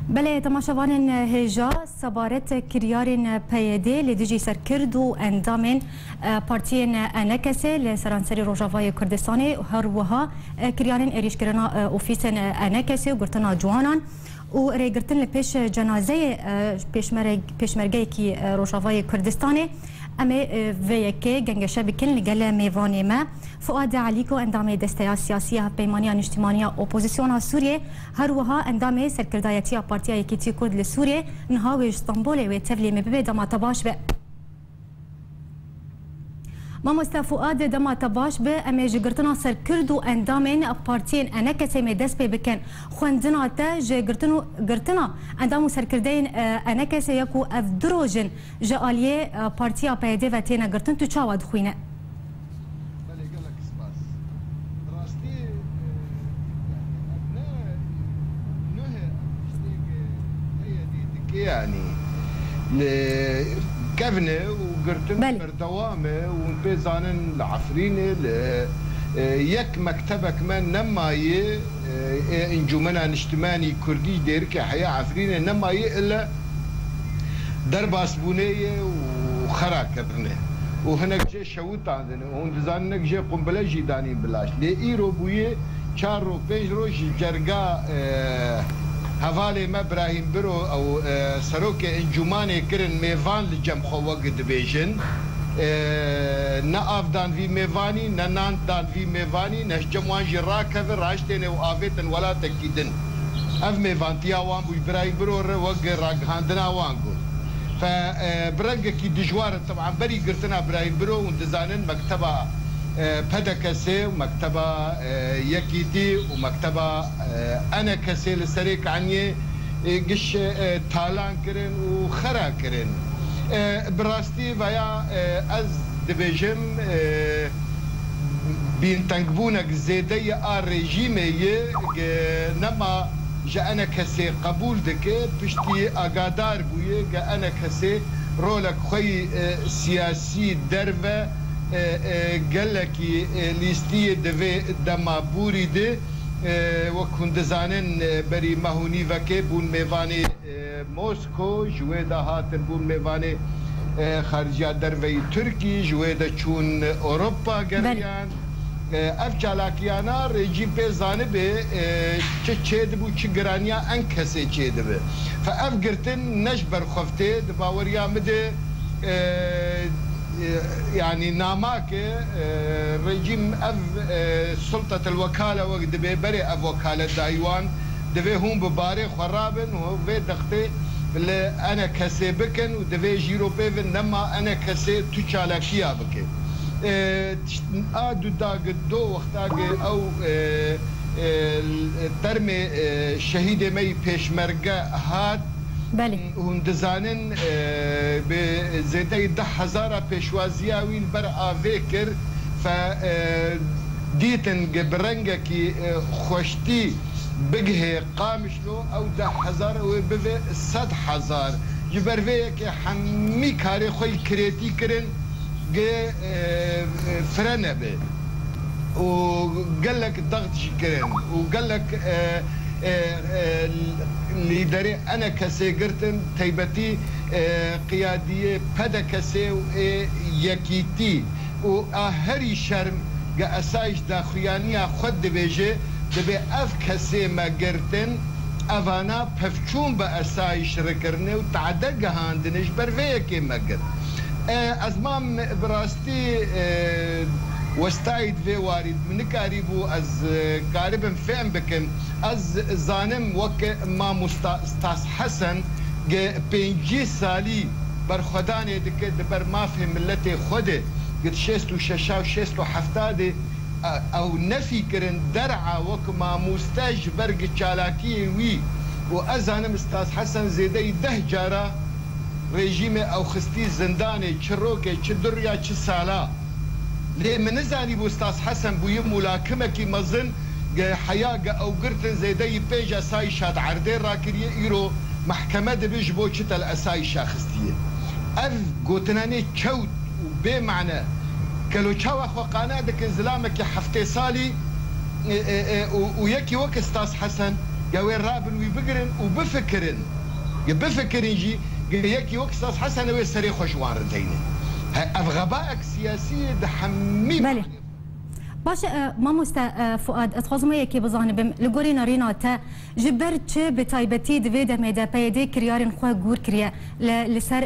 بله تماشاوان هجا سبارت کریارین پیاده لدیجی سرکردو اندامین پارتین انکسه لسرانسری روجاوای کردستانی هر وها کریارین اریش کرنا اوفیسن انکسه و گرتنا جوانان و ریگرتن لپیش جنازه پیشمرگه کی روجاوای کردستانی اما ویکه گنگشه بکن لگل میوانی ما فؤاد علیکو اندام دسته سیاسی پیمانی اجتماعی اپوزیسیون سوریه هر وها اندام سرکردایتی پارتیا یکیتی کرد لسوریه نها و استانبول و تفلی مبه دما تباش به ما مستفؤاد دما تباش به اما جگرتنا سرکرد و اندامین پارتین انا کسی می دست پی بکن خوندنا تا جگرتنا اندامو سرکردین انا کسی یکو اف دروجن جالیه پارتیا پیده و تینا گرتن تو چاواد خوینه يعني لكفنه وقرتن بردوامه ونبيزانن العفرينه يك مكتبك من نماي انجمنا اجتماعي كردي ديرك حياه عفرينه نماي الا درب اسبونيه وخرا كفنه وهناك جي شوت عندنا وندزانك جي قنبله جيداني بلاش لإيرو بويه شارو بيجرو جرقا هفالي ما ابراهيم برو او سروك انجماني كرن ميفان لجم خوق دبيجن ناف دان في ميفاني نان دان في ميفاني نشجم وانجي راكف راشتين وافيتن ولا تكيدن اف ميفان تيا وان بو ابراهيم برو وق راغهاندنا وانغو فبرنجا كي دجوار طبعا بري قرتنا ابراهيم برو وندزانن مكتبه بدكسي ومكتبه يكيتي ومكتبه انا كسي لسريك عني قش تالان كرن وخرا كرن براستي ويا از دبيجم بين تنقبونك زيدية الرجيمية نما جا انا كسي قبول دكي بشتي اقادار بويه جا انا كسي رولك خوي سياسي دربه قال لك ليستيه دفي دما بوري دي وكون دزانن بري مهوني وكي بون ميواني موسكو جويدا هاتن بون ميواني خارجيا دروي تركي جويدا چون اوروبا گريان اف چالاكيانا ريجيم بي زانبه چه دبو چه گرانيا ان كسي چه دبه فاف گرتن نجبر خفته دباوريا مده يعني ناماك رجيم اف سلطه الوكاله وقت دبي بري اف وكاله دايوان دبي هم بباري خرابن وفي دقتي اللي انا كسي بكن ودبي جيرو بيفن نما انا كسي تشالاكيا بكن ادو داق دو وقتاق او ترمي شهيد مي بيشمرقه هاد بله وندزانن بزيدي 10,000 بيشوازيا ويل بر افيكر ف ديتن برنجا كي خوشتي بقه قامشلو او 10,000 وبفي 100,000 جبر كي حمي كاري خوي كريتي كرن فرنبه وقال لك ضغط شكرن وقال لك ليدري انا كسي قرتن تيبتي قياديه بدا كسي يكيتي وهري شرم قا اسايش داخليانيه خد بيجي دبي اف كسي ما قرتن افانا بفچون با اسايش ركرنه وتعدق هاندنش برفيكي ما قرت ازمام براستي وستايد في وارد من كاريبو از قاربا فهم بكن از زانم وك ما مستاس حسن بينجي سالي برخداني دك دبر ما فهم ملتي خده قد شيستو ششاو شيستو حفتادي او نفي كرن درعا وك ما مستاج برق تشالاكي وي وازانم استاس حسن زيدي 10 جارة ريجيمي او خستي زنداني تشروكي تشدريا تشسالا ليه منزاني بو استاذ حسن بو يم ملاكمه كي مزن حياه او قرتن زيدي بيجا ساي شاد عردين راكريه ايرو محكمه دبيج بو تشتل اساي شاخستيه اف قوتناني تشوت بمعنى كلو تشاو اخو قناه دك زلامك حفتي صالي ويكي وك استاذ حسن قوي رابن ويبقرن وبفكرن بفكرن جي يكي وقصص حسن ويسري خوشوان ردينه أفغبائك سياسية دحميم باش مامۆستا فؤاد ئەتخوازمە یەکێ بزانم لەگۆری نارێنا تا جبەر چ بتایبەتی divê demê de peyedê kiryarên xwe gûr kiriye li ser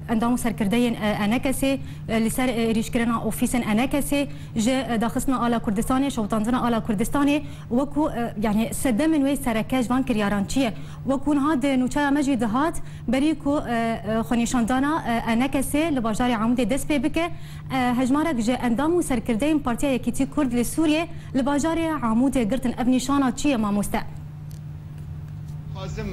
endam û serkirdeyên enekesê li ser êrîşkirina ofîsên enekesê ji daxistina ala Kurdistanê şewtandina ala Kurdistanê wekû yani sedemên wê sereke ji van kiryaran çi ye wekû niha di nûçeya me jî dihat berî ku xwenîşandana enekesê li bajarê Amûdê dest pê bike hejmarek ji endam û serkirdeyên Partiya Yekîtî كرد لسوريا لباجاري عمودي قرتن ابني شانا تشي ما مست لازم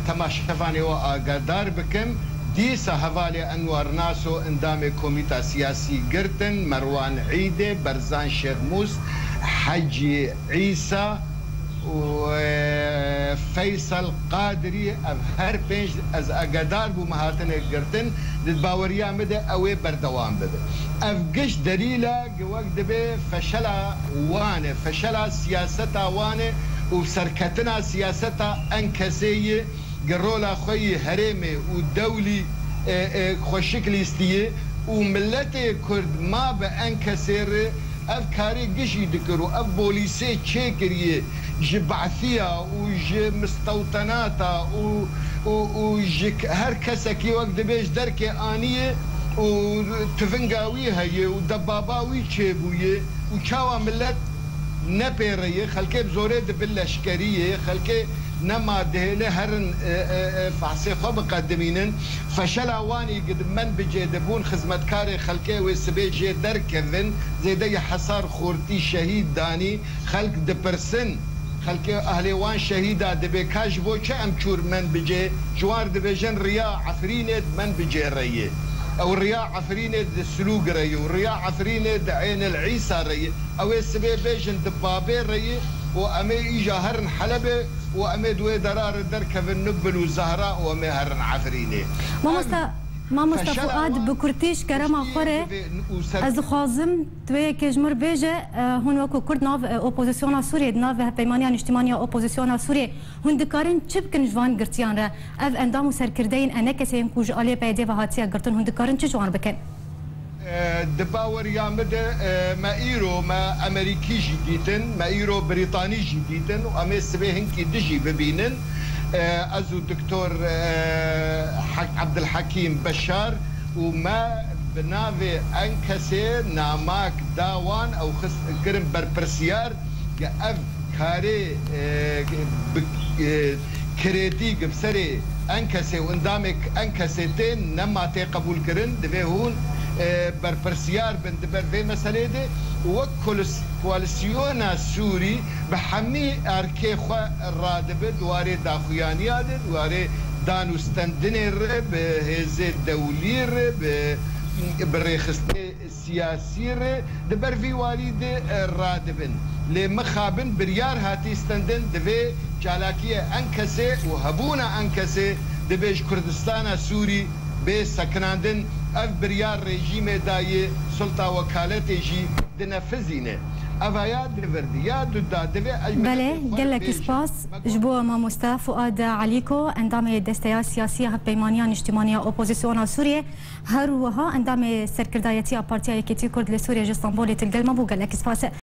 تماشفاني وقدار بكم ديسا هوالي انوار ناسو اندام كوميتا سياسي قرتن مروان عيدي برزان شيخموس حجي عيسى وفيصل قادري هر بينج از اقدار بو مهاتن قرتن للباوريا مدى اوي بردوام بده افقش دليلا قوق دبي فشلا وانه فشلا سياستا وانه وسركتنا سياستا انكسيه قرولا خوي هريمي ودولي خوشكل استيه وملتي كرد ما بانكسر اف كاري قشي دكرو اف بوليسي تشيكريه جبعثية وج مستوطناتا وج هر كسكي وقت بيش دركي آنية وتفنقاويها ودباباوي تشيبوية وشاوا ملت نبيرية خلكي بزوري باللشكرية خلكي نما دهله هرن فحصي خو مقدمين فشلا واني قد من بجي دبون خدمتكاري خلكي وسبي جي دركفن زي دي حصار خورتي شهيد داني خلق دبرسن خلكي اهلي وان شهيدا دبي كاش بو ام شور من بجي جوار دبيجن رياء عفرينه من بجي ريه او الرياء عفرينه السلوق ريه والرياء عفرينه عين العيسى ريه او السبي بيجن دبابي ريه وامي اجا هرن حلبه وامي دوي درار دركفن نبل وزهراء وامي هرن عفرينه ما فؤاد بكرتيش كرما خوري از خوازم توی کجمر بیجه هون وکو کرد ناو اپوزیسیون سوریه ناو پیمانی اجتماعی اپوزیسیون سوریه هون دکارن چه بکن جوان گرتیان را اف اندام و سرکردین انکسین کوج آلی پیده و هاتیه گرتن هون دکارن چه جوان بکن دباور يامد ما ايرو ما امريكي جديدن ما ايرو بريطاني جديدن وامي سبيهن كي دجي ببينن ازو دكتور عبد الحكيم بشار وما بنافي انكسي ناماك داوان او خس قرن بربرسيار اف كاري كريدي بسري انكسي واندامك انكسيتين نما تي قبول كرن دبي هون بربرسيار بن دبر في مسألة دي وكل كواليسيونا سوري بحمي أركي خوا الرادب دواري داخويانيات دواري دانو ستندنير بهزة دولير بالريخستي السياسي دبر في والد الرادبن لمخابن بريار هاتي ستندن دبي جالاكية أنكسي وهبونا أنكسي دبيش كردستان سوري بسكناندن اف بريار ريجيم داي سلطة وكالتي جي دنفذينه افايا دفرديا دودا دفي بله قال لك سباس جبوه ما مصطفى فؤاد عليكو اندام دستيا سياسيه بيمانيان اجتماعيه اوبوزيسيون سوريا هروها اندام سركردايتي بارتيا يكتي كرد لسوريا اسطنبول تلقى المبو قال لك سباس